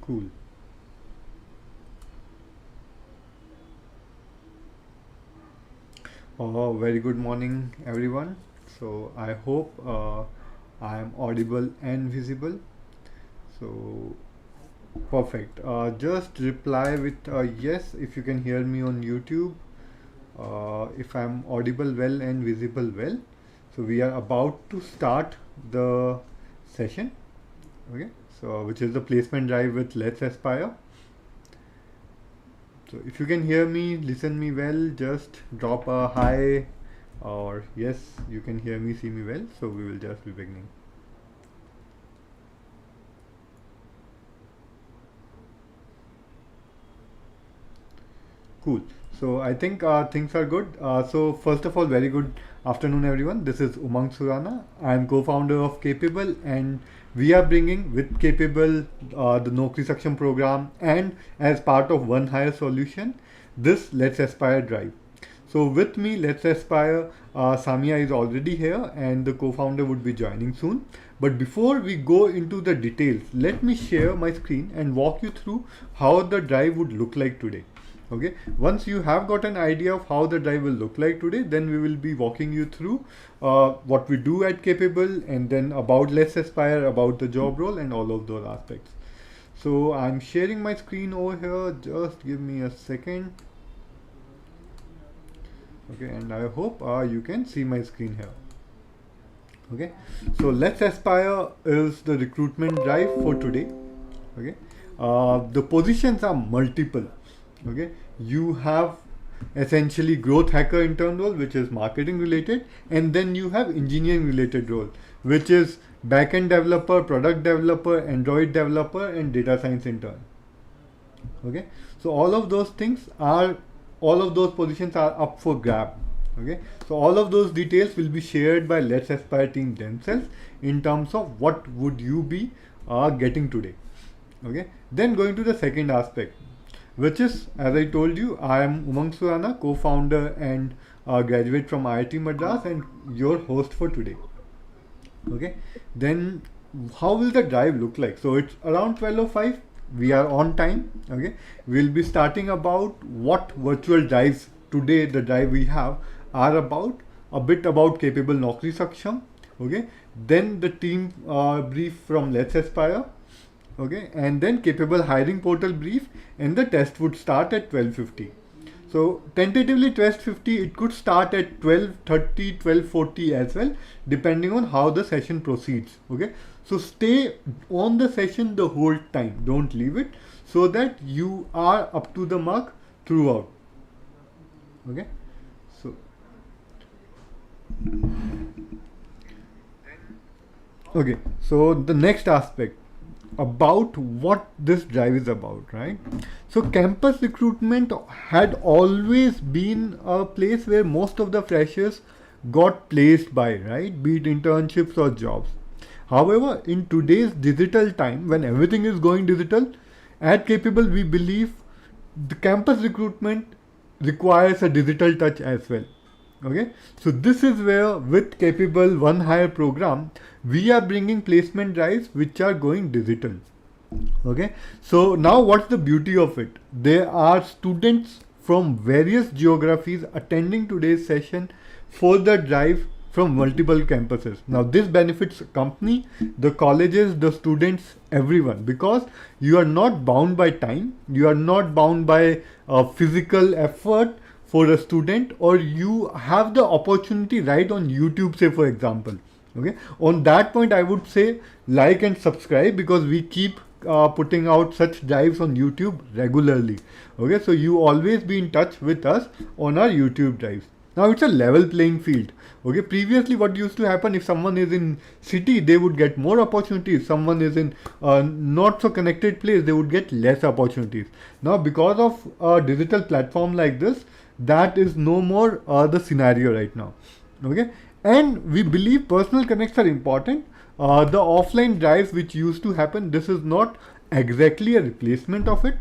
Cool. Very good morning, everyone. So I hope I am audible and visible. So perfect. Just reply with yes if you can hear me on YouTube. If I'm audible well and visible well. So we are about to start the session. Okay. So which is the placement drive with Let's Aspire. So if you can hear me, listen me well, just drop a hi or yes, you can hear me, see me well. So we will just be beginning. Cool. So I think things are good. So first of all, very good afternoon, everyone. This is Umang Surana. I am co-founder of Capabl, and we are bringing with Capabl the NaukriSaksham program, and as part of One Hire solution, this Let's Aspire drive. So with me, Let's Aspire, Samia is already here, and the co-founder would be joining soon. But before we go into the details, let me share my screen and walk you through how the drive would look like today. Okay, once you have got an idea of how the drive will look like today, then we will be walking you through what we do at Capabl, and then about Let's Aspire, about the job role, and all of those aspects. So I'm sharing my screen over here. Just give me a second. Okay, and I hope you can see my screen here. Okay, so Let's Aspire is the recruitment drive for today. Okay, the positions are multiple. Okay, you have essentially growth hacker intern role, which is marketing related, and then you have engineering related role, which is backend developer, product developer, Android developer, and data science intern. Okay, so all of those positions are up for grab. Okay, so all of those details will be shared by Let's Aspire team themselves in terms of what would you be getting today. Okay, then going to the second aspect, which is, as I told you, I am Umang Surana, co-founder and graduate from IIT Madras, and your host for today. Okay, then how will the drive look like? So it's around 12:05. We are on time. Okay, we'll be starting about what virtual drives today. The drive we have are about a bit about Capabl NaukriSaksham. Okay, then the team brief from Let's Aspire. Okay, and then Capabl hiring portal brief, and the test would start at 12:50. So tentatively 12:50, it could start at 12:30, 12:40 as well, depending on how the session proceeds. Okay, so stay on the session the whole time, don't leave it, so that you are up to the mark throughout. Okay, so okay, so the next aspect about what this drive is about, right? So campus recruitment had always been a place where most of the freshers got placed by, right? Be it internships or jobs. However, in today's digital time, when everything is going digital, at Capabl we believe the campus recruitment requires a digital touch as well. Okay, so this is where with Capabl One Hire program, we are bringing placement drives which are going digital. Okay, so now what's the beauty of it? There are students from various geographies attending today's session for the drive from multiple campuses. Now this benefits company, the colleges, the students, everyone, because you are not bound by time, you are not bound by physical effort for a student, or you have the opportunity right on YouTube, say for example. Okay, on that point I would say like and subscribe, because we keep putting out such drives on YouTube regularly. Okay, so you always be in touch with us on our YouTube drives. Now it's a level playing field. Okay, previously what used to happen, if someone is in city, they would get more opportunities. Someone is in not so connected place, they would get less opportunities. Now because of a digital platform like this, that is no more the scenario right now. Okay, and we believe personal connects are important. The offline drives which used to happen, this is not exactly a replacement of it.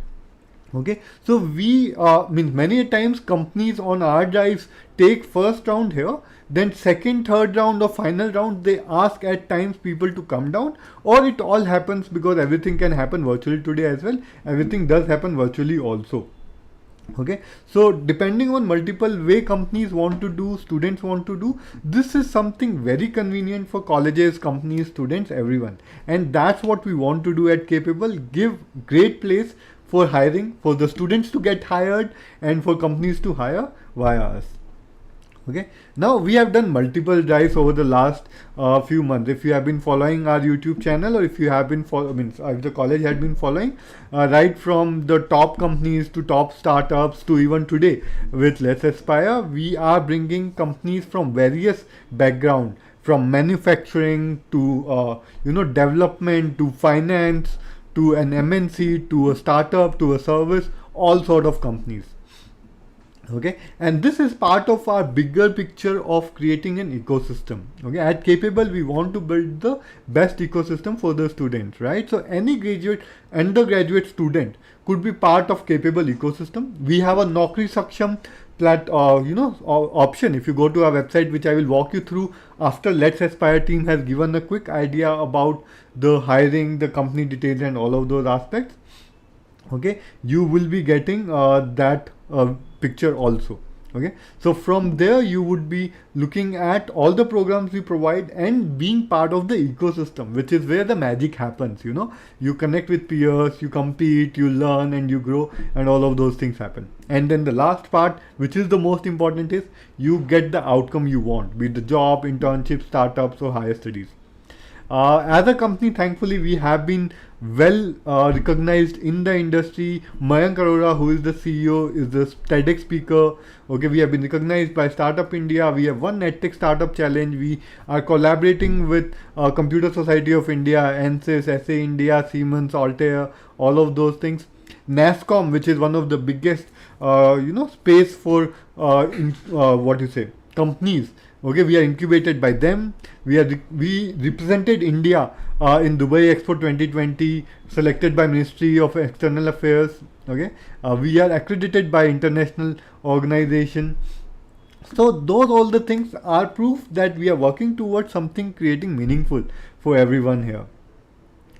Okay, so we means many a times companies on our drives take first round here, then second, third round or final round they ask at times people to come down, or it all happens because everything can happen virtually today as well. Everything does happen virtually also. Okay, so depending on multiple way companies want to do, students want to do, this is something very convenient for colleges, companies, students, everyone, and that's what we want to do at Capabl. Give great place for hiring, for the students to get hired and for companies to hire via us. Okay, now we have done multiple drives over the last few months. If you have been following our YouTube channel, or if you have been if the college had been following, right from the top companies to top startups to even today with Let's Aspire, we are bringing companies from various background, from manufacturing to development to finance to an MNC to a startup to a service, all sort of companies. Okay, and this is part of our bigger picture of creating an ecosystem. Okay, at Capabl we want to build the best ecosystem for the students, right? So any undergraduate student could be part of Capabl ecosystem. We have a NaukriSaksham option. If you go to our website, which I will walk you through after Let's Aspire team has given a quick idea about the hiring, the company details and all of those aspects. Okay, you will be getting that picture also. Okay, so from there you would be looking at all the programs we provide and being part of the ecosystem, which is where the magic happens. You connect with peers, you compete, you learn and you grow, and all of those things happen. And then the last part, which is the most important, is you get the outcome you want, be it the job, internship, startups or higher studies. As a company, thankfully, we have been well recognized in the industry. Mayank Arora, who is the CEO, is the TEDx speaker. Okay, we have been recognized by Startup India. We have won EdTech Startup Challenge. We are collaborating with Computer Society of India, ANSYS, SA India, Siemens, Altair, all of those things. NASSCOM, which is one of the biggest, space for companies. Okay, we are incubated by them. We represented India in Dubai Expo 2020, selected by Ministry of External Affairs. Okay, we are accredited by international organization. So those all the things are proof that we are working towards something creating meaningful for everyone here.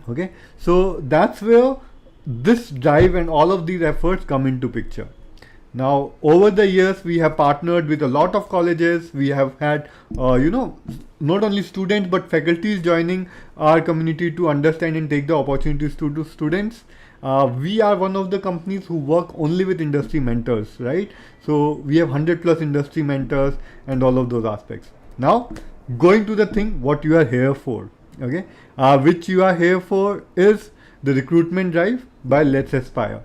Okay, so that's where this drive and all of these efforts come into picture. Now, over the years, we have partnered with a lot of colleges. We have had, not only students but faculties joining our community to understand and take the opportunities to do students. We are one of the companies who work only with industry mentors, right? So we have 100+ industry mentors and all of those aspects. Now, going to the thing, what you are here for, okay? Which you are here for is the recruitment drive by Let's Aspire.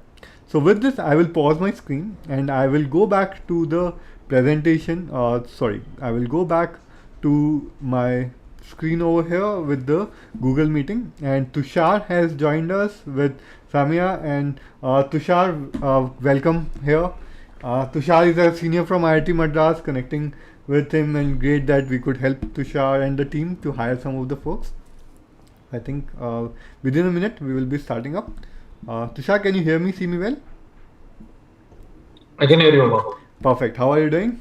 So with this, I will pause my screen and I will go back to the presentation. I will go back to my screen over here with the Google meeting, and Tushar has joined us with Samia, and Tushar, welcome here. Tushar is a senior from IIT Madras, connecting with him, and great that we could help Tushar and the team to hire some of the folks. I think within a minute we will be starting up. Tushar, can you hear me, see me well? I can hear you well. Perfect. How are you doing?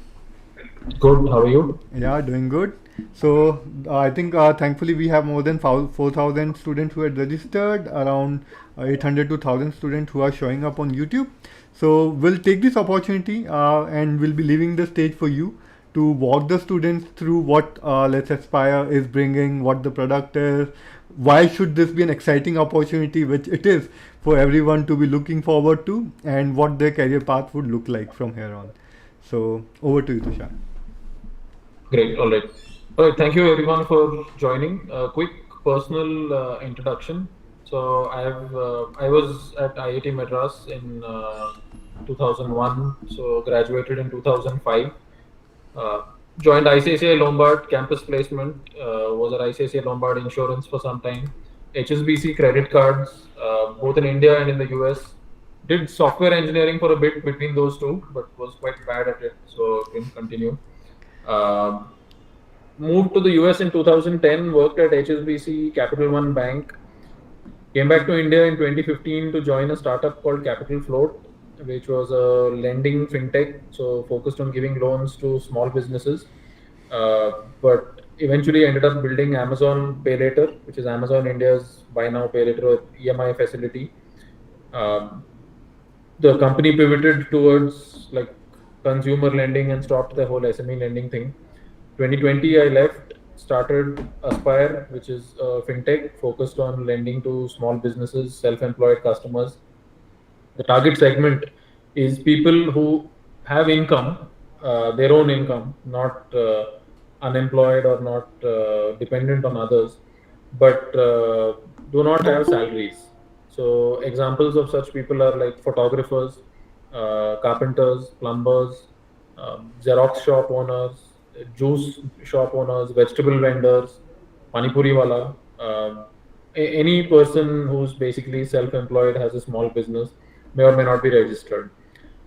Good. How are you? Yeah, doing good. So I think thankfully we have more than 4,000 students who had registered, around 800 to 1,000 students who are showing up on YouTube. So we'll take this opportunity and we'll be leaving the stage for you to walk the students through what Let's Aspire is bringing, what the product is, why should this be an exciting opportunity, which it is for everyone to be looking forward to, and what their career path would look like from here on. So over to you, Tushar. Great. All right. Thank you everyone for joining. A quick personal introduction. So I was at IIT Madras in 2001. So graduated in 2005. Joined ICICI Lombard campus placement, was at ICICI Lombard Insurance for some time, HSBC credit cards, both in India and in the US. Did software engineering for a bit between those two, but was quite bad at it, so didn't continue. Moved to the US in 2010, worked at HSBC, Capital One Bank. Came back to India in 2015 to join a startup called Capital Float. which was a lending fintech, so focused on giving loans to small businesses. But eventually ended up building Amazon Pay Later, which is Amazon India's buy now pay later or EMI facility. Um, the company pivoted towards like consumer lending and stopped the whole SME lending thing. 2020, I left, started Aspire, which is a fintech focused on lending to small businesses, self-employed customers. The target segment is people who have income, their own income, not unemployed or not dependent on others, but do not have salaries. So examples of such people are like photographers, carpenters, plumbers, Xerox shop owners, juice shop owners, vegetable vendors, panipuri wala, any person who's basically self-employed, has a small business, may or may not be registered.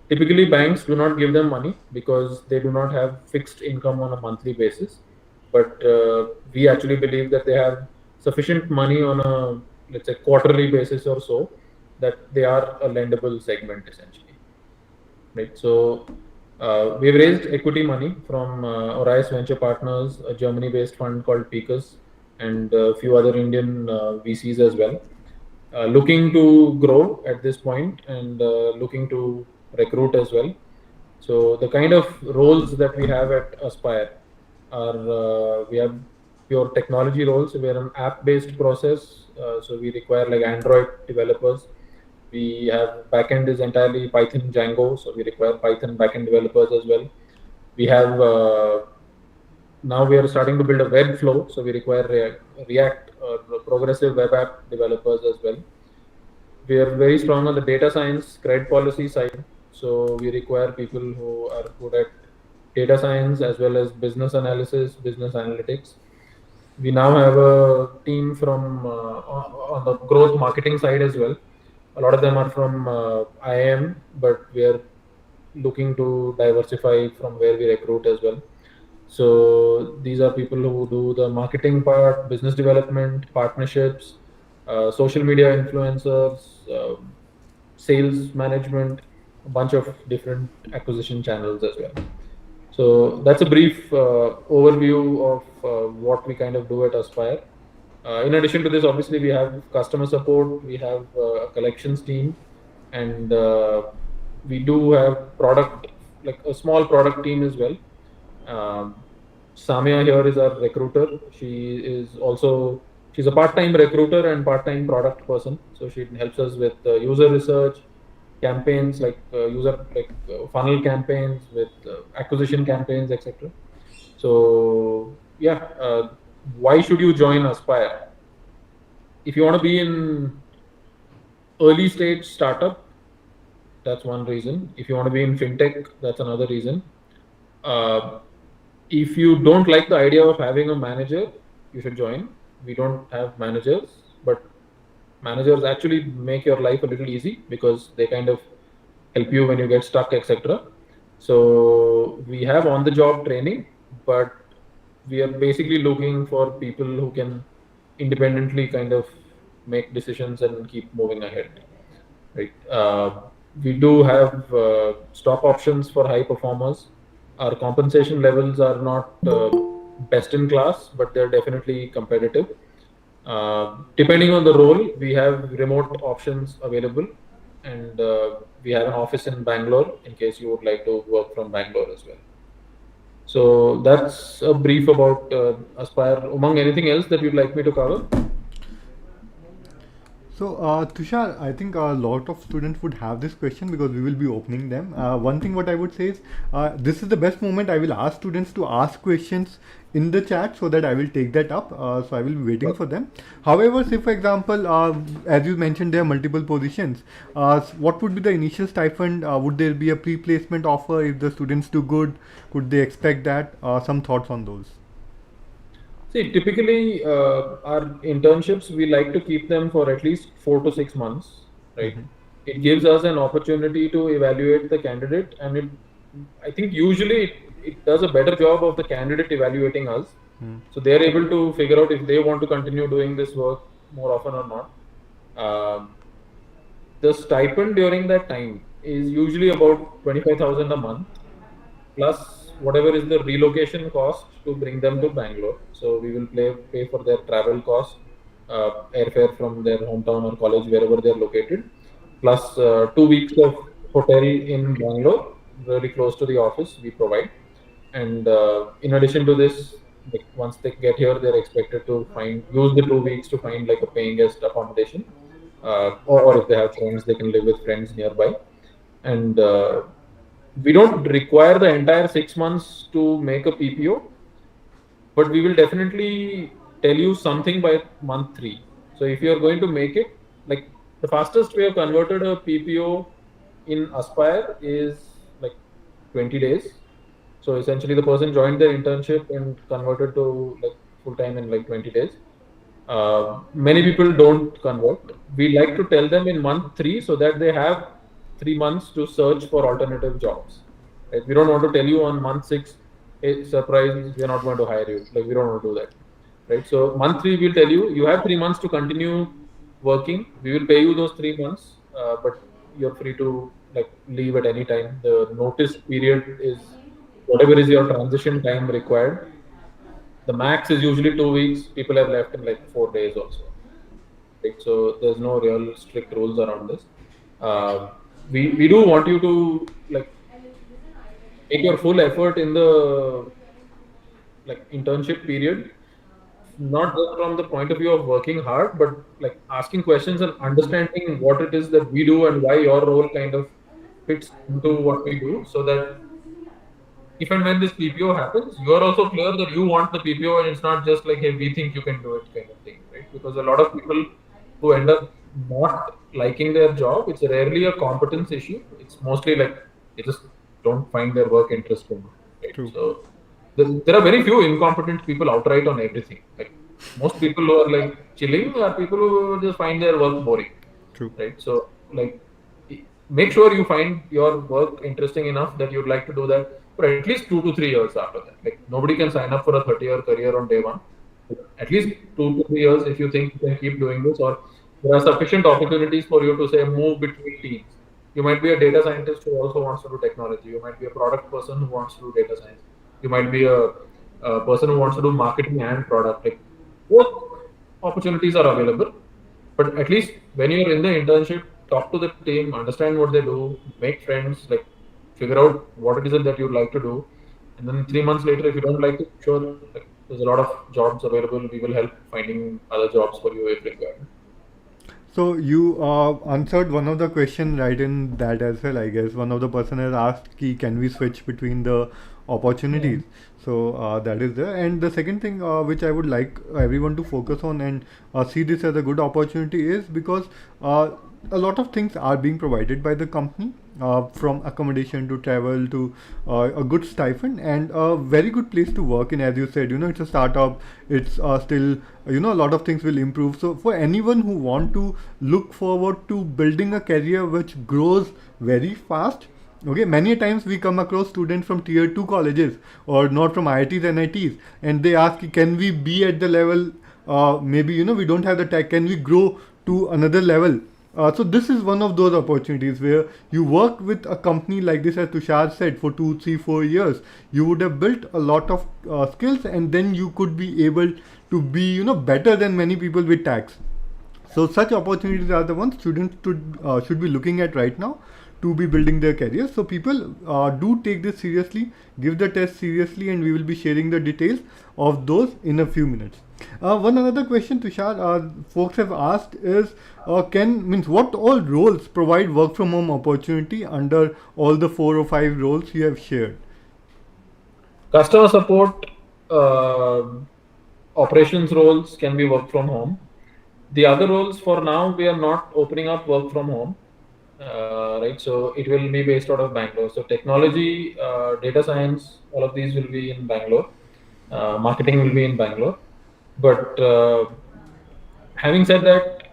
Typically, banks do not give them money because they do not have fixed income on a monthly basis. But we actually believe that they have sufficient money on a, let's say, quarterly basis or so, that they are a lendable segment essentially. Right. So we've raised equity money from Orias Venture Partners, a Germany-based fund called Picus, and a few other Indian VCs as well. Looking to grow at this point and looking to recruit as well. So the kind of roles that we have at Aspire are we have pure technology roles. We are an app-based process, so we require like Android developers. We have backend is entirely Python Django, so we require Python backend developers as well. We have now we are starting to build a web flow, so we require React or progressive web app developers as well. We are very strong on the data science, credit policy side, so we require people who are good at data science as well as business analysis, business analytics. We now have a team from on the growth marketing side as well. A lot of them are from IIM, but we are looking to diversify from where we recruit as well. So these are people who do the marketing part, business development, partnerships, social media influencers, sales management, a bunch of different acquisition channels as well. So that's a brief overview of what we kind of do at Aspire. In addition to this, obviously, we have customer support, we have a collections team, and we do have product, like a small product team as well. Samya here is our recruiter. She's a part-time recruiter and part-time product person. So she helps us with user research, campaigns like funnel campaigns, with acquisition campaigns, etc. So yeah, why should you join Aspire? If you want to be in early stage startup, that's one reason. If you want to be in fintech, that's another reason. If you don't like the idea of having a manager, you should join. We don't have managers, but managers actually make your life a little easy because they kind of help you when you get stuck, etc. So we have on-the-job training, but we are basically looking for people who can independently kind of make decisions and keep moving ahead. Right. We do have stock options for high performers. Our compensation levels are not best in class, but they're definitely competitive. Depending on the role, we have remote options available, and we have an office in Bangalore in case you would like to work from Bangalore as well. So that's a brief about Aspire. Umang, anything else that you'd like me to cover? So, Tushar, I think a lot of students would have this question because we will be opening them. One thing what I would say is, this is the best moment I will ask students to ask questions in the chat so that I will take that up. So I will be waiting for them. However, say for example, as you mentioned, there are multiple positions. What would be the initial stipend? Would there be a pre-placement offer if the students do good? Could they expect that? Some thoughts on those. See, typically our internships, we like to keep them for at least 4 to 6 months, right? It gives us an opportunity to evaluate the candidate, and I think usually it does a better job of the candidate evaluating us. So they're able to figure out if they want to continue doing this work more often or not. The stipend during that time is usually about 25,000 a month, plus whatever is the relocation cost to bring them to Bangalore. So we will pay for their travel cost, airfare from their hometown or college, wherever they're located, plus 2 weeks of hotel in Bangalore, really close to the office, we provide. And in addition to this, like once they get here, they're expected to use the 2 weeks to find like a paying guest accommodation, or if they have friends, they can live with friends nearby. And we don't require the entire 6 months to make a PPO, but we will definitely tell you something by month 3. So if you are going to make it, like the fastest we have converted a PPO in Aspire is like 20 days. So essentially, the person joined their internship and converted to like full time in like 20 days. Many people don't convert. We like to tell them in month 3 so that they have 3 months to search for alternative jobs. Right? We don't want to tell you on month 6, hey, surprise, we are not going to hire you. Like we don't want to do that. Right? So month 3, we'll tell you you have 3 months to continue working. We will pay you those 3 months, but you're free to like leave at any time. The notice period is whatever is your transition time required. The max is usually 2 weeks. People have left in like 4 days also. Right? So there's no real strict rules around this. We do want you to like make your full effort in the like internship period, not just from the point of view of working hard, but like asking questions and understanding what it is that we do and why your role kind of fits into what we do, so that if and when this PPO happens, you are also clear that you want the PPO and it's not just like, hey, we think you can do it kind of thing, right? Because a lot of people who end up not liking their job, it's rarely a competence issue. It's mostly like they just don't find their work interesting, right? True. So there are very few incompetent people outright on everything. Like most people who are like chilling are people who just find their work boring, True. right? So like make sure you find your work interesting enough that you'd like to do that for at least 2 to 3 years after that. Like nobody can sign up for a 30-year career on day one. At least 2 to 3 years, if you think you can keep doing this, or there are sufficient opportunities for you to say move between teams. You might be a data scientist who also wants to do technology. You might be a product person who wants to do data science. You might be a person who wants to do marketing and product. Like both opportunities are available. But at least when you're in the internship, talk to the team, understand what they do, make friends, like figure out what it is that you'd like to do. And then 3 months later, if you don't like it, sure, like, there's a lot of jobs available. We will help finding other jobs for you if required. So you answered one of the question right in that as well, I guess. One of the person has asked, ki, can we switch between the opportunities? So that is there. And the second thing which I would like everyone to focus on and see this as a good opportunity is because a lot of things are being provided by the company, from accommodation to travel to a good stipend and a very good place to work in. As you said, it's a startup. It's still, a lot of things will improve. So for anyone who want to look forward to building a career which grows very fast, okay, many times we come across students from tier 2 colleges or not from IITs and NITs, and they ask, can we be at the level, maybe, we don't have the tech, can we grow to another level? So this is one of those opportunities where you work with a company like this, as Tushar said, for 2, 3, 4 years. You would have built a lot of skills, and then you could be able to be, better than many people with tax. So such opportunities are the ones students should be looking at right now to be building their careers. So people do take this seriously, give the test seriously, and we will be sharing the details of those in a few minutes. One another question, Tushar, folks have asked is, what all roles provide work from home opportunity under all the 4 or 5 roles you have shared? Customer support, operations roles can be work from home. The other roles for now, we are not opening up work from home, right? So it will be based out of Bangalore. So technology, data science, all of these will be in Bangalore. Marketing will be in Bangalore. But having said that,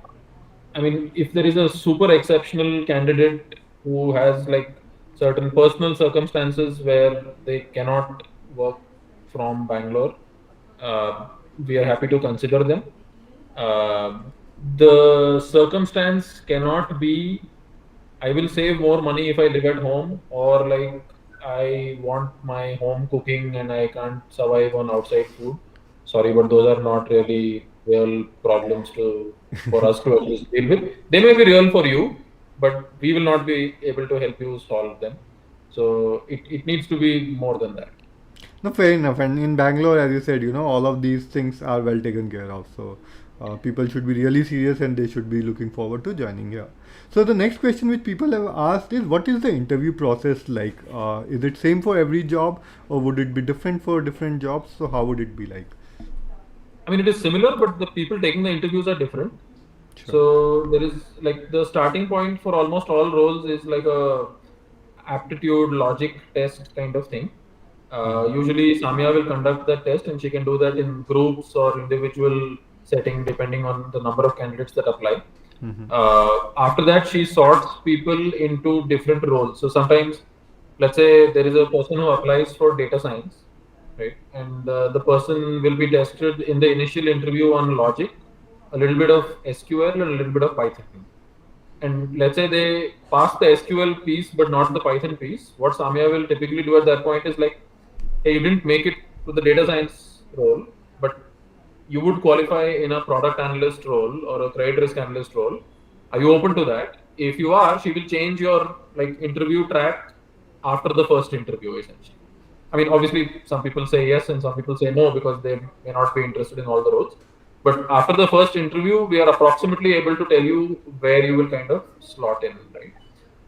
I mean, if there is a super exceptional candidate who has like certain personal circumstances where they cannot work from Bangalore, we are happy to consider them. The circumstance cannot be I will save more money if I live at home, or like I want my home cooking and I can't survive on outside food. Sorry, but those are not really real problems to for us to at least deal with. They may be real for you, but we will not be able to help you solve them. So it needs to be more than that. No, fair enough. And in Bangalore, as you said, all of these things are well taken care of. So people should be really serious and they should be looking forward to joining here. So the next question which people have asked is, what is the interview process like? Is it same for every job, or would it be different for different jobs? So how would it be like? I mean, it is similar, but the people taking the interviews are different. Sure. So there is like the starting point for almost all roles is like a aptitude logic test kind of thing. Usually Samya will conduct that test and she can do that in groups or individual setting depending on the number of candidates that apply. After that, she sorts people into different roles. So sometimes, let's say there is a person who applies for data science, right? And the person will be tested in the initial interview on logic, a little bit of SQL, and a little bit of Python. And let's say they pass the SQL piece, but not the Python piece. What Samya will typically do at that point is like, hey, you didn't make it to the data science role, but you would qualify in a product analyst role or a credit risk analyst role. Are you open to that? If you are, she will change your like interview track after the first interview, essentially. I mean, obviously, some people say yes and some people say no because they may not be interested in all the roles. But after the first interview, we are approximately able to tell you where you will kind of slot in, right?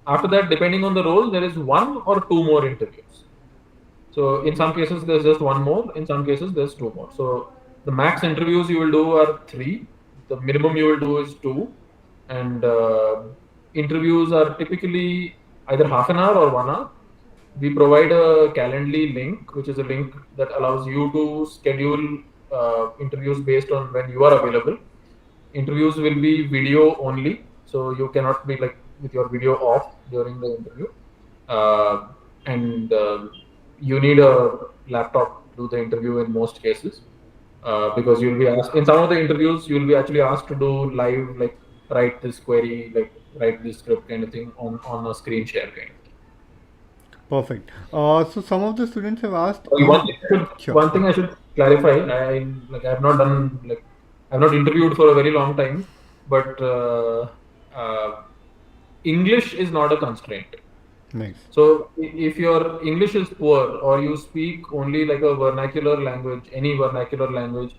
After that, depending on the role, there is one or two more interviews. So in some cases, there's just one more. In some cases, there's two more. So the max interviews you will do are 3. The minimum you will do is 2. And interviews are typically either half an hour or 1 hour. We provide a Calendly link, which is a link that allows you to schedule interviews based on when you are available. Interviews will be video only, so you cannot be like with your video off during the interview. And you need a laptop to do the interview in most cases, because you'll be asked in some of the interviews you'll be actually asked to do live, like write this query, like write this script kind of thing on a screen share kind of thing. Perfect. So some of the students have asked. Sure. One thing I should clarify. I've not done like I've not interviewed for a very long time, but English is not a constraint. Nice. So if your English is poor or you speak only like a vernacular language, any vernacular language,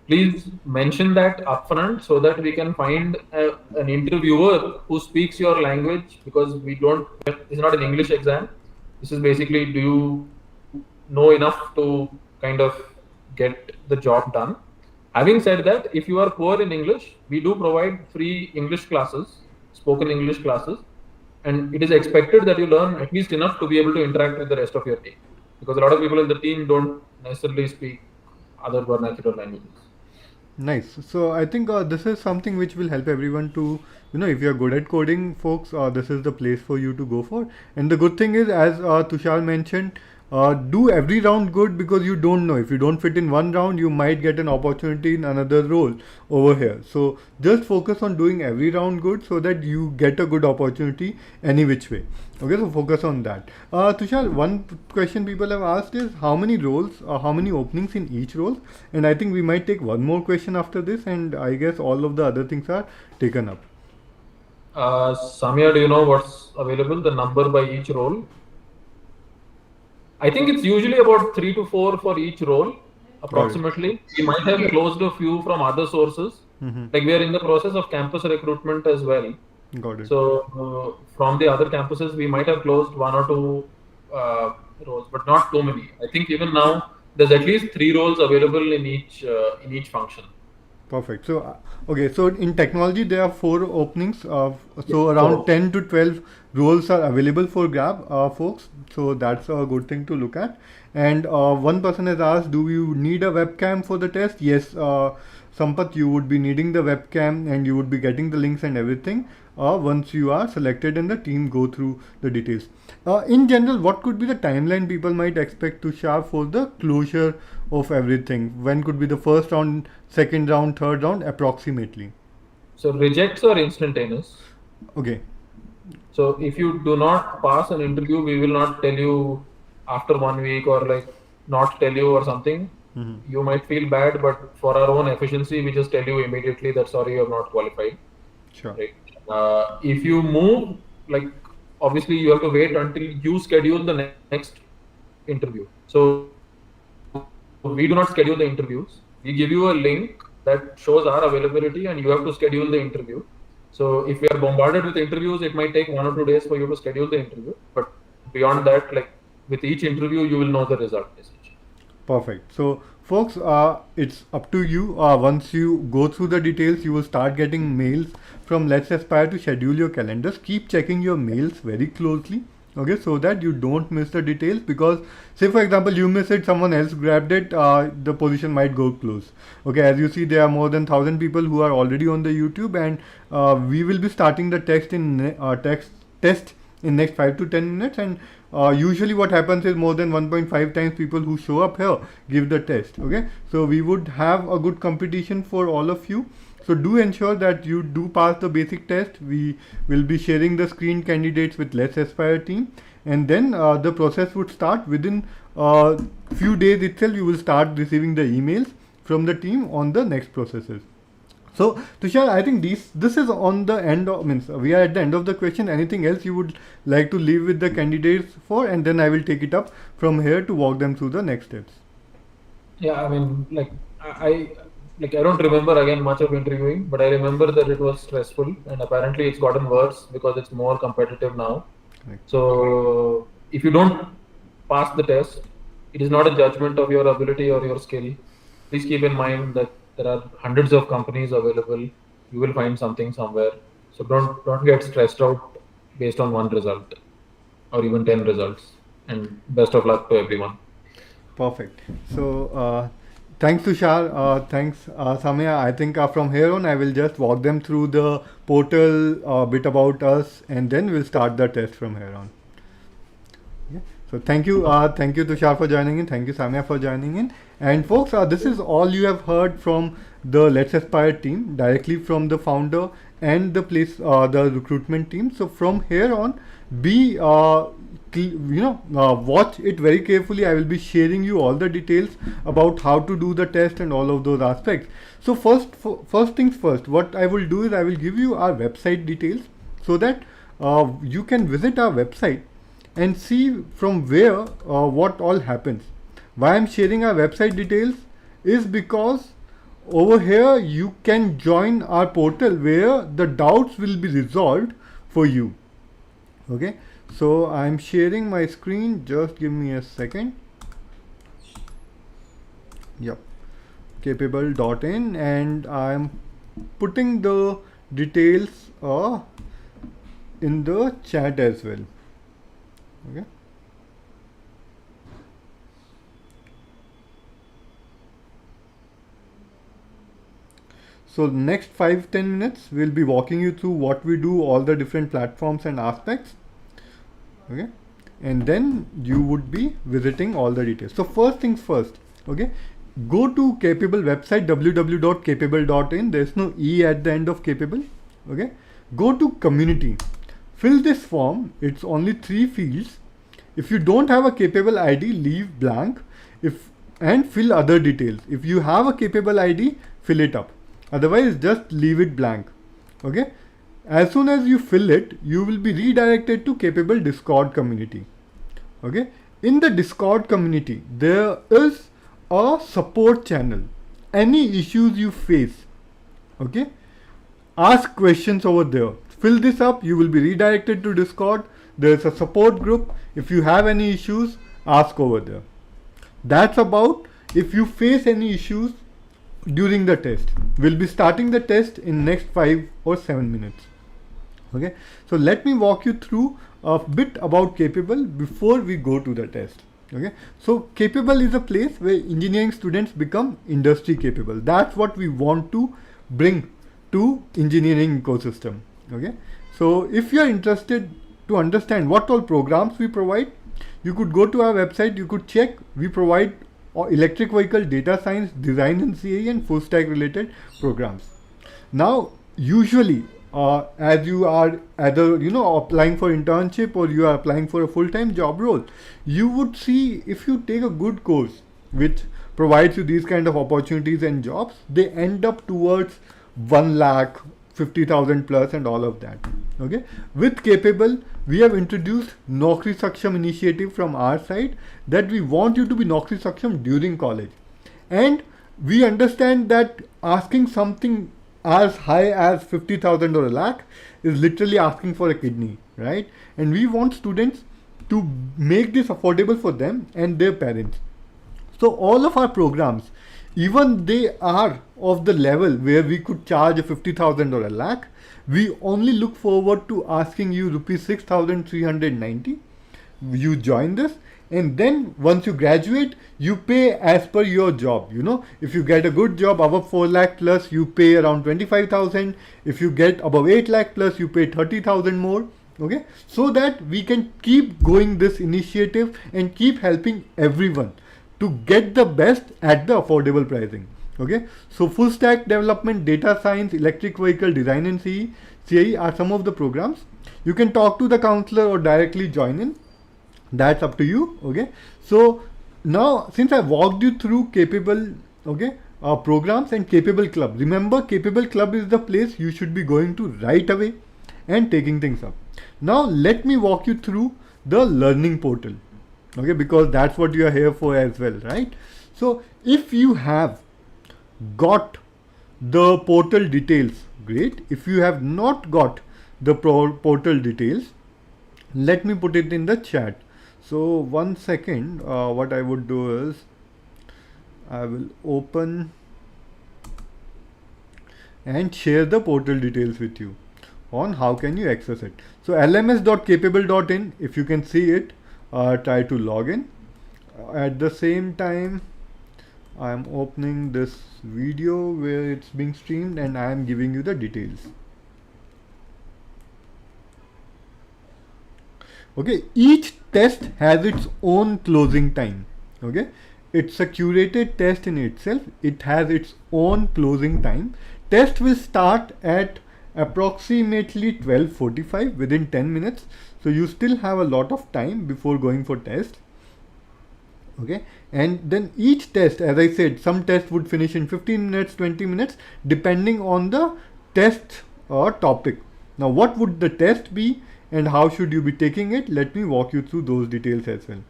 please mention that upfront so that we can find an interviewer who speaks your language, because we don't. It's not an English exam. This is basically, do you know enough to kind of get the job done? Having said that, if you are poor in English, we do provide free English classes, spoken English classes, and it is expected that you learn at least enough to be able to interact with the rest of your team, because a lot of people in the team don't necessarily speak other vernacular languages. Nice. So I think this is something which will help everyone to, if you're good at coding, folks, this is the place for you to go for. And the good thing is, as Tushar mentioned, do every round good, because you don't know. If you don't fit in one round, you might get an opportunity in another role over here. So just focus on doing every round good so that you get a good opportunity any which way. Okay, so focus on that. Tushar, one question people have asked is how many roles, how many openings in each role? And I think we might take one more question after this, and I guess all of the other things are taken up. Samya, do you know what's available, the number by each role? I think it's usually about 3 to 4 for each role, approximately. We might have closed a few from other sources. Like we are in the process of campus recruitment as well. Got it. So from the other campuses, we might have closed 1 or 2 roles, but not too many. I think even now there's at least 3 roles available in each function. Perfect. So, okay. So in technology, there are 4 openings. So around 10 to 12 roles are available for grab, folks. So that's a good thing to look at. And one person has asked, do you need a webcam for the test? Yes, Sampath, you would be needing the webcam and you would be getting the links and everything once you are selected and the team go through the details. In general, what could be the timeline people might expect to share for the closure of everything? When could be the first round, second round, third round, approximately? So rejects are instantaneous. Okay. So if you do not pass an interview, we will not tell you after 1 week or like not tell you or something. You might feel bad, but for our own efficiency, we just tell you immediately that sorry, you're not qualified. Sure. Right. If you move, like obviously you have to wait until you schedule the next interview. So we do not schedule the interviews. We give you a link that shows our availability, and you have to schedule the interview. So if we are bombarded with interviews, it might take 1 or 2 days for you to schedule the interview. But beyond that, like with each interview, you will know the result essentially. Perfect. So, folks, it's up to you. Once you go through the details, you will start getting mails from Let's Aspire to schedule your calendars. Keep checking your mails very closely, okay, so that you don't miss the details. Because, say for example, you miss it, someone else grabbed it, the position might go close. Okay, as you see, there are more than 1,000 people who are already on the YouTube, and we will be starting the test in next 5 to 10 minutes, and usually what happens is more than 1.5 times people who show up here give the test. Okay, so we would have a good competition for all of you. So do ensure that you do pass the basic test. We will be sharing the screen candidates with Let's Aspire team, and then the process would start within few days itself. You will start receiving the emails from the team on the next processes. So Tushar, I think this is on the end of, means we are at the end of the question. Anything else you would like to leave with the candidates for, and then I will take it up from here to walk them through the next steps. Yeah, I mean, like I don't remember again much of interviewing, but I remember that it was stressful, and apparently it's gotten worse because it's more competitive now. Right. So if you don't pass the test, it is not a judgment of your ability or your skill. Please keep in mind that there are hundreds of companies available. You will find something somewhere. So don't get stressed out based on one result or even 10 results. And best of luck to everyone. Perfect. So thanks Tushar. Thanks Samya. I think from here on I will just walk them through the portal, bit about us, and then we'll start the test from here on. Yeah. So thank you Tushar for joining in. Thank you Samya for joining in. And folks, this is all you have heard from the Let's Aspire team, directly from the founder and the recruitment team. So from here on, be watch it very carefully. I will be sharing you all the details about how to do the test and all of those aspects. So first things first, what I will do is I will give you our website details so that you can visit our website and see from where what all happens. Why I'm sharing our website details is because over here you can join our portal where the doubts will be resolved for you. Okay, so I'm sharing my screen. Just give me a second. Yep, Capabl.in, and I'm putting the details in the chat as well. Okay. So next 5-10 minutes we'll be walking you through what we do, all the different platforms and aspects. Okay, and then you would be visiting all the details. So first things first, okay, go to Capabl website www.capabl.in. There's no E at the end of Capabl. Okay, go to community, fill this form. It's only 3 fields. If you don't have a Capabl ID, leave blank. And fill other details. If you have a Capabl ID, fill it up. Otherwise, just leave it blank. Okay. As soon as you fill it, you will be redirected to Capabl Discord community. Okay. In the Discord community, there is a support channel. Any issues you face, okay, ask questions over there. Fill this up. You will be redirected to Discord. There's a support group. If you have any issues, ask over there. That's about if you face any issues during the test. We'll be starting the test in next 5 or 7 minutes. Okay, so let me walk you through a bit about Capabl before we go to the test. Okay, so Capabl is a place where engineering students become industry capable. That's what we want to bring to engineering ecosystem. Okay, so if you are interested to understand what all programs we provide, you could go to our website. You could check. We provide electric vehicle, data science, design and CAE, and full stack related programs. Now, usually as you are either applying for internship or you are applying for a full-time job role, you would see if you take a good course which provides you these kind of opportunities and jobs, they end up towards 1 lakh 50,000 plus and all of that. Okay, with Capabl we have introduced NaukriSaksham initiative from our side, that we want you to be NaukriSaksham during college, and we understand that asking something as high as 50,000 or a lakh is literally asking for a kidney, right? And we want students to make this affordable for them and their parents. So all of our programs, even they are of the level where we could charge a 50,000 or a lakh, we only look forward to asking you rupees 6,390. You join this, and then once you graduate, you pay as per your job. If you get a good job above 4 lakh plus, you pay around 25,000. If you get above 8 lakh plus, you pay 30,000 more. Okay, so that we can keep going this initiative and keep helping everyone to get the best at the affordable pricing. Okay, so full stack development, data science, electric vehicle design and CAE are some of the programs. You can talk to the counselor or directly join in. That's up to you. Okay, so now since I walked you through Capabl, okay, programs and Capabl Club, remember Capabl Club is the place you should be going to right away and taking things up. Now let me walk you through the learning portal, okay, because that's what you are here for as well, right? So if you have got the portal details, great. If you have not got the portal details, let me put it in the chat. So 1 second, what I would do is I will open and share the portal details with you on how can you access it. So lms.capabl.in, if you can see it, try to log in. At the same time, I am opening this video where it's being streamed and I am giving you the details. Okay, each test has its own closing time. Okay, it's a curated test in itself. It has its own closing time. Test will start at approximately 12:45, within 10 minutes. So you still have a lot of time before going for test. Okay, and then each test, as I said, some tests would finish in 15 minutes, 20 minutes, depending on the test or topic. Now, what would the test be and how should you be taking it? Let me walk you through those details as well.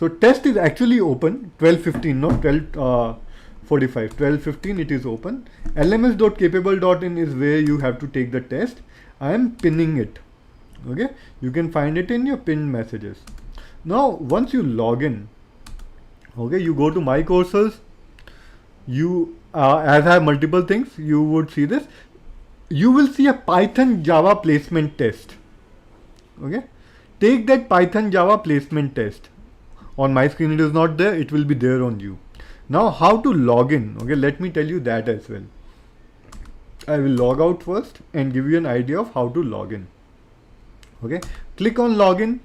So test is actually open 12:15, not 12:45. 12:15 it is open. lms.capabl.in is where you have to take the test. I am pinning it. Okay, you can find it in your pinned messages. Now once you log in, okay, you go to my courses. You as I have multiple things, you would see this. You will see a Python Java placement test. Okay, take that Python Java placement test. On my screen it is not there, it will be there on you. Now how to log in? Okay, let me tell you that as well. I will log out first and give you an idea of how to log in. Okay, click on login,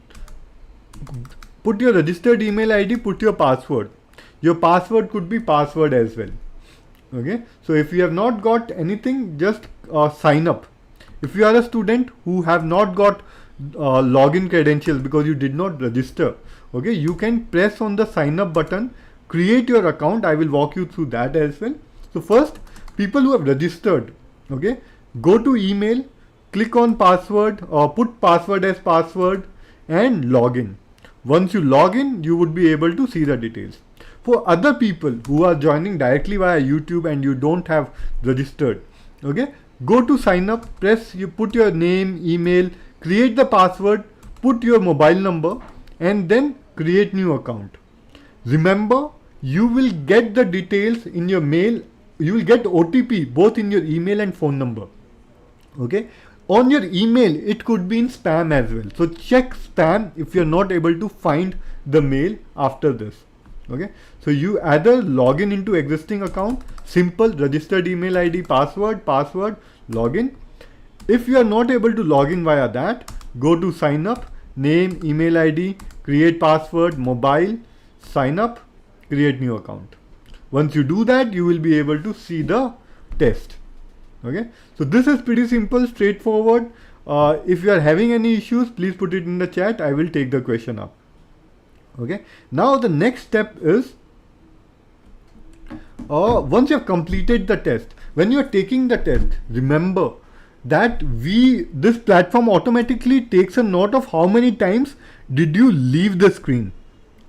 put your registered email ID, put your password. Your password could be password as well. Okay, so if you have not got anything, just sign up. If you are a student who have not got login credentials because you did not register, okay, you can press on the sign up button, create your account. I will walk you through that as well. So first, people who have registered, okay, go to email, click on password or put password as password and log in. Once you log in, you would be able to see the details. For other people who are joining directly via YouTube and you don't have registered, okay, go to sign up, you put your name, email, create the password, put your mobile number and then create new account. Remember, you will get the details in your mail. You will get OTP both in your email and phone number. Okay, on your email it could be in spam as well, so check spam if you're not able to find the mail after this. Okay, so you either log in into existing account, simple registered email ID, password, login. If you are not able to log in via that, go to sign up, name, email ID, create password, mobile, sign up, create new account. Once you do that, you will be able to see the test. Okay, so this is pretty simple, straightforward. If you are having any issues, please put it in the chat. I will take the question up. Okay, now the next step is once you have completed the test, when you are taking the test, remember that this platform automatically takes a note of how many times did you leave the screen.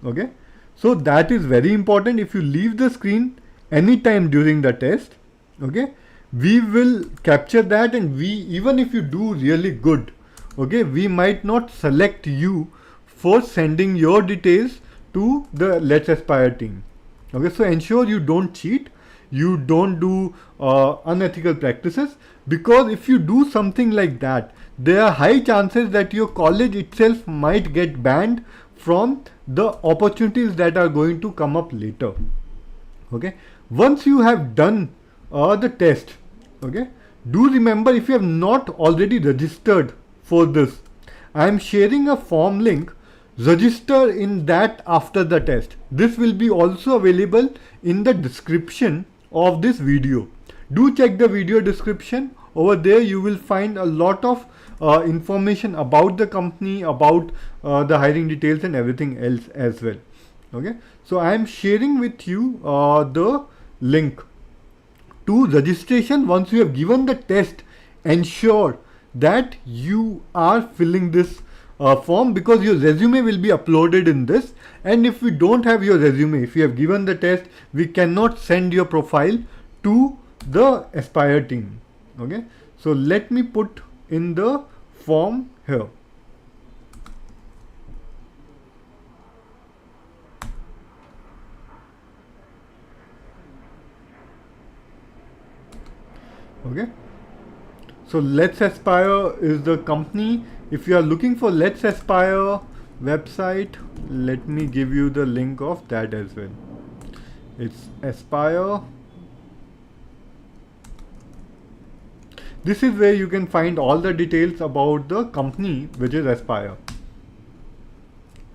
Okay, so that is very important. If you leave the screen anytime during the test, okay, we will capture that, and even if you do really good, okay, we might not select you for sending your details to the Let's Aspire team. Okay, so ensure you don't cheat, you don't do unethical practices, because if you do something like that, there are high chances that your college itself might get banned from the opportunities that are going to come up later. Okay, once you have done the test, okay, do remember, if you have not already registered for this, I am sharing a form link. Register in that after the test. This will be also available in the description of this video. Do check the video description. Over there you will find a lot of information about the company, about the hiring details and everything else as well. Okay, so I am sharing with you the link to registration. Once you have given the test, ensure that you are filling this form, because your resume will be uploaded in this, and if we don't have your resume, if you have given the test, we cannot send your profile to the Aspire team. Okay, so let me put in the form here. Okay, so Let's Aspire is the company. If you are looking for Let's Aspire website, let me give you the link of that as well. It's Aspire. This is where you can find all the details about the company, which is Aspire.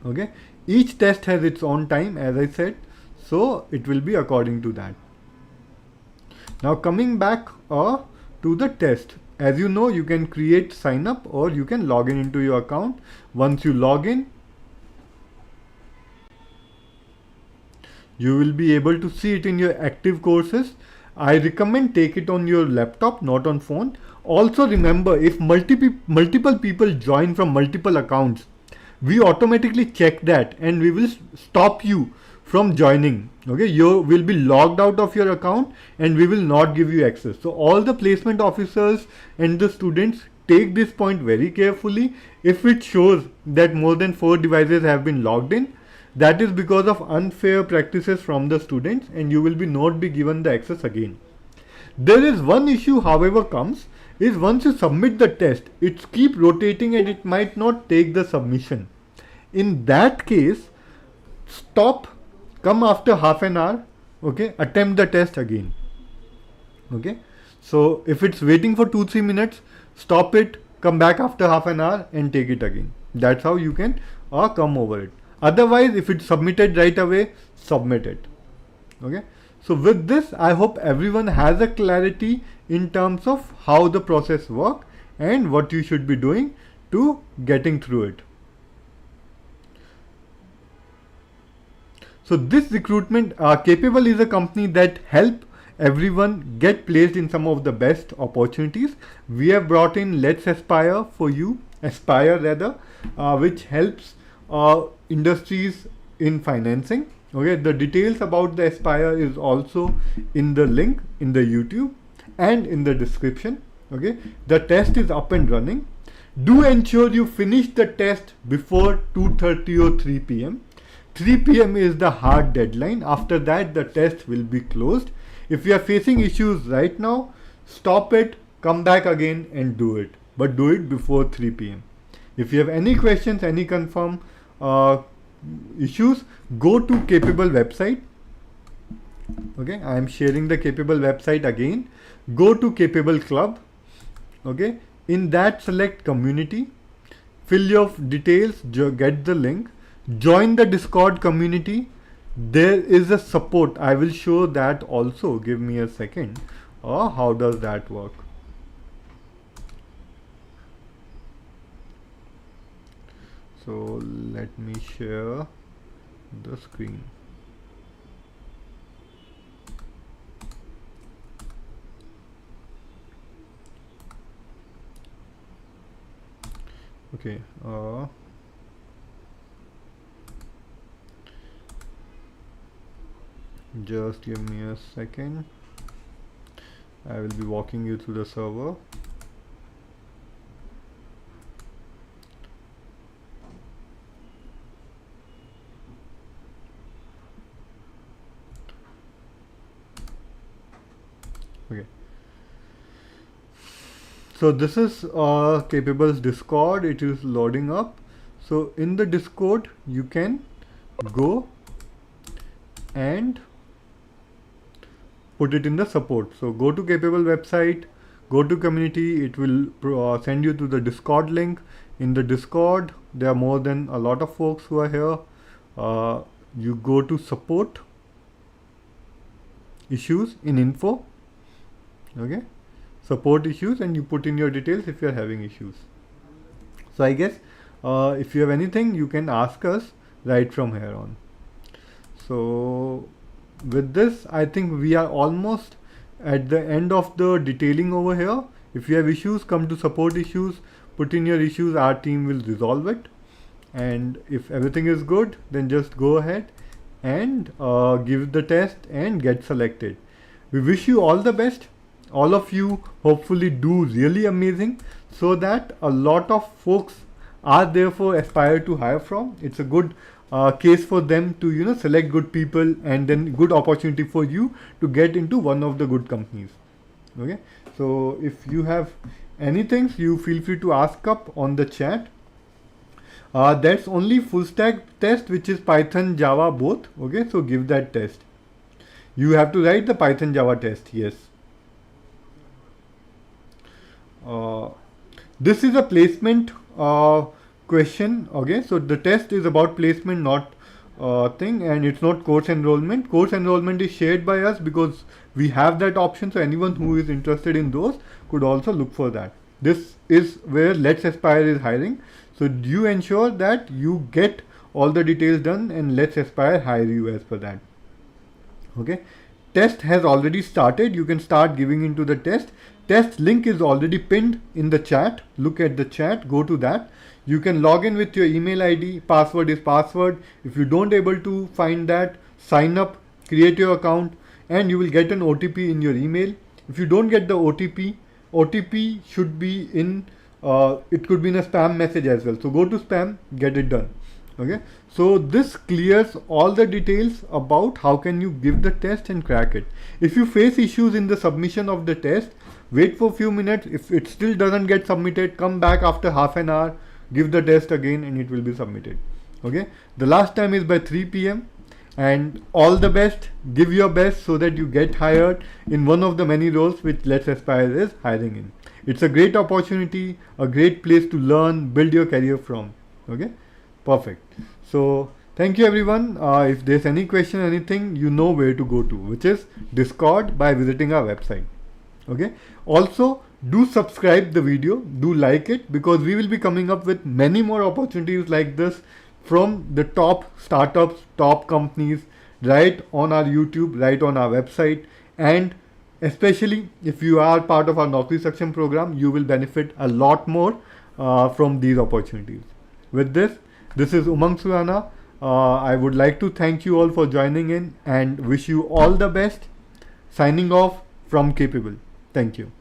Okay, each test has its own time, as I said, so it will be according to that. Now coming back to the test. As you know, you can create sign up or you can log in into your account. Once you log in, you will be able to see it in your active courses. I recommend take it on your laptop, not on phone. Also remember, if multiple people join from multiple accounts, we automatically check that and we will stop you from joining. Okay, you will be logged out of your account and we will not give you access. So all the placement officers and the students, take this point very carefully. If it shows that more than 4 devices have been logged in, that is because of unfair practices from the students, and you will not be given the access again. There is one issue, however, comes is once you submit the test, it keep rotating and it might not take the submission. In that case, stop, come after half an hour, okay, attempt the test again. Okay, so if it's waiting for 2-3 minutes, stop it, come back after half an hour and take it again. That's how you can come over it. Otherwise, if it's submitted right away, submit it. Okay, so with this, I hope everyone has a clarity in terms of how the process works and what you should be doing to getting through it. So this recruitment, Capabl is a company that help everyone get placed in some of the best opportunities. We have brought in Let's Aspire for you, Aspire rather, which helps industries in financing. Okay, the details about the Aspire is also in the link in the YouTube and in the description. Okay, the test is up and running. Do ensure you finish the test before 2:30 or 3 p.m. 3 p.m. is the hard deadline. After that, the test will be closed. If you are facing issues right now, stop it, come back again and do it. But do it before 3 p.m. If you have any questions, any confirm issues, go to Capabl website. Okay, I am sharing the Capabl website again. Go to Capabl Club. Okay, in that select community, fill your details, get the link. Join the Discord community. There is a support. I will show that also. Give me a second. How does that work? So let me share the screen. Okay, just give me a second. I will be walking you through the server. Okay, so this is Capabl's Discord. It is loading up. So in the Discord you can go and put it in the support. So go to Capabl website, go to community, it will send you to the Discord link. In the Discord there are more than a lot of folks who are here. You go to support issues in info, okay, support issues, and you put in your details if you are having issues. So I guess if you have anything you can ask us right from here on. So with this I think we are almost at the end of the detailing over here. If you have issues, come to support issues, put in your issues, our team will resolve it, and if everything is good then just go ahead and give the test and get selected. We wish you all the best. All of you hopefully do really amazing so that a lot of folks are therefore aspire to hire from. It's a good case for them to select good people, and then good opportunity for you to get into one of the good companies. Okay, so if you have anything, you feel free to ask up on the chat. That's only full stack test, which is Python, Java both. Okay, so give that test. You have to write the Python Java test. Yes. This is a placement question. Okay, so the test is about placement, not thing, and it's not course enrollment. Course enrollment is shared by us because we have that option, so anyone who is interested in those could also look for that. This is where Let's Aspire is hiring, so you ensure that you get all the details done and Let's Aspire hire you as per that. Okay, test has already started. You can start giving into the test. Test link is already pinned in the chat. Look at the chat, go to that. You can log in with your email ID, password is password. If you don't able to find that, sign up, create your account, and you will get an OTP in your email. If you don't get the OTP should be in, it could be in a spam message as well. So go to spam, get it done. Okay, so this clears all the details about how can you give the test and crack it. If you face issues in the submission of the test, wait for a few minutes. If it still doesn't get submitted, come back after half an hour, give the test again, and it will be submitted. Okay, the last time is by 3 p.m. and all the best. Give your best so that you get hired in one of the many roles which Let's Aspire is hiring in. It's a great opportunity, a great place to learn, build your career from. Okay, perfect. So thank you everyone. If there's any question, anything, you know where to go to, which is Discord by visiting our website. Okay, also do subscribe the video, do like it, because we will be coming up with many more opportunities like this from the top startups, top companies, right on our YouTube, right on our website. And especially if you are part of our NaukriSaksham program, you will benefit a lot more from these opportunities. With this is Umang Surana. I would like to thank you all for joining in and wish you all the best. Signing off from Capabl. Thank you.